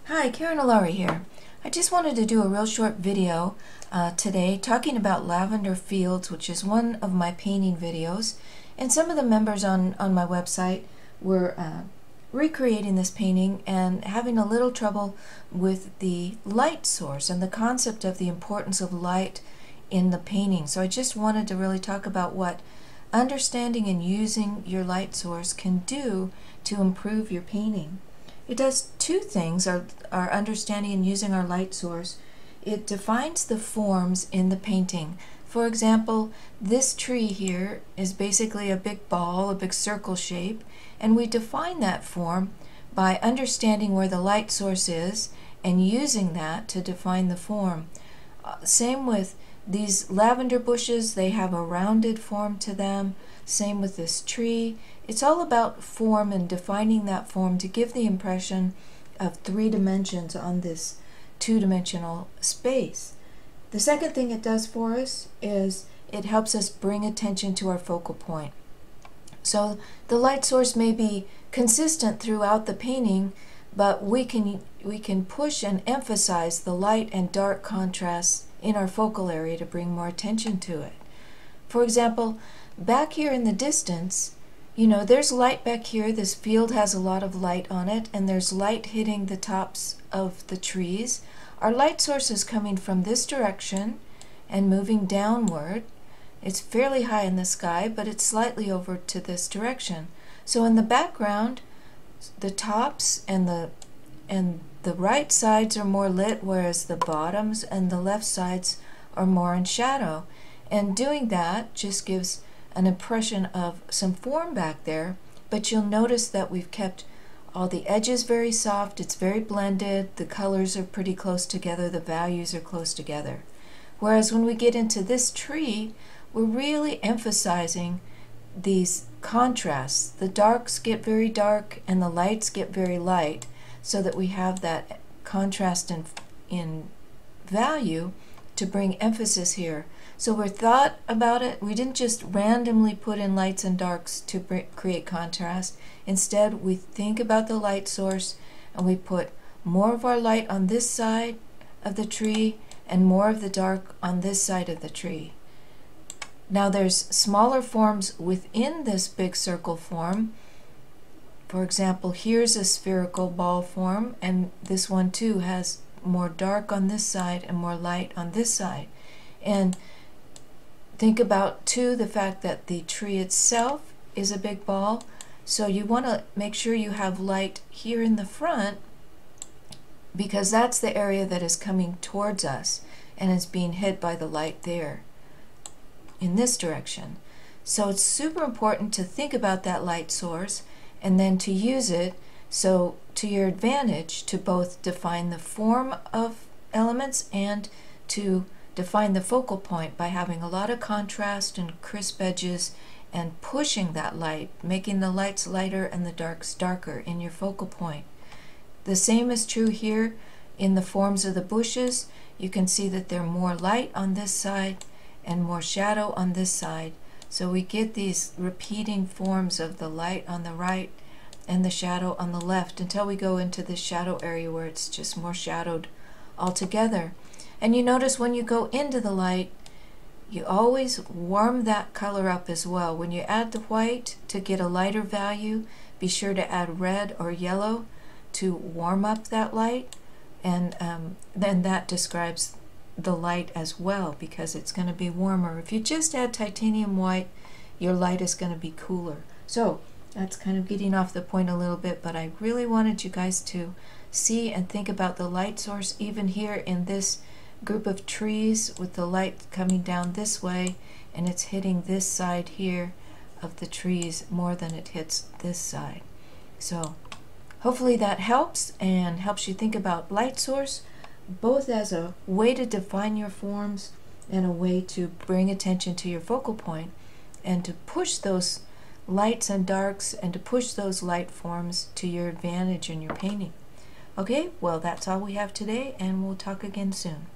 Hi, Karen Alari here. I just wanted to do a real short video today talking about Lavender Fields, which is one of my painting videos. And some of the members on my website were recreating this painting and having a little trouble with the light source and the concept of the importance of light in the painting. So I just wanted to really talk about what understanding and using your light source can do to improve your painting. It does two things, our understanding and using our light source. It defines the forms in the painting. For example, this tree here is basically a big ball, a big circle shape, and we define that form by understanding where the light source is and using that to define the form. Same with these lavender bushes, they have a rounded form to them. Same with this tree. It's all about form and defining that form to give the impression of 3 dimensions on this 2-dimensional space. The second thing it does for us is it helps us bring attention to our focal point. So the light source may be consistent throughout the painting, but we can push and emphasize the light and dark contrasts in our focal area to bring more attention to it. For example, back here in the distance, you know, there's light back here. This field has a lot of light on it, and there's light hitting the tops of the trees. Our light source is coming from this direction and moving downward. It's fairly high in the sky, but it's slightly over to this direction. So in the background, the tops and the right sides are more lit, whereas the bottoms and the left sides are more in shadow. And doing that just gives an impression of some form back there, but you'll notice that we've kept all the edges very soft, it's very blended, the colors are pretty close together, the values are close together. Whereas when we get into this tree, we're really emphasizing these contrasts. The darks get very dark and the lights get very light, so that we have that contrast in value to bring emphasis here. So we thought about it. We didn't just randomly put in lights and darks to create contrast. Instead, we think about the light source and we put more of our light on this side of the tree and more of the dark on this side of the tree. Now there's smaller forms within this big circle form. For example, here's a spherical ball form, and this one too has more dark on this side and more light on this side. And think about too the fact that the tree itself is a big ball, so you want to make sure you have light here in the front, because that's the area that is coming towards us and is being hit by the light there in this direction. So it's super important to think about that light source and then to use it so to your advantage to both define the form of elements and to define the focal point by having a lot of contrast and crisp edges and pushing that light, making the lights lighter and the darks darker in your focal point. The same is true here in the forms of the bushes. You can see that they're more light on this side and more shadow on this side. So we get these repeating forms of the light on the right and the shadow on the left until we go into the shadow area where it's just more shadowed altogether. And you notice when you go into the light, you always warm that color up as well. When you add the white to get a lighter value, be sure to add red or yellow to warm up that light, and then that describes the light as well, because it's going to be warmer. If you just add titanium white, your light is going to be cooler. So that's kind of getting off the point a little bit, but I really wanted you guys to see and think about the light source even here in this group of trees with the light coming down this way, and it's hitting this side here of the trees more than it hits this side. So hopefully that helps and helps you think about light source both as a way to define your forms and a way to bring attention to your focal point and to push those lights and darks and to push those light forms to your advantage in your painting. Okay, well, that's all we have today, and we'll talk again soon.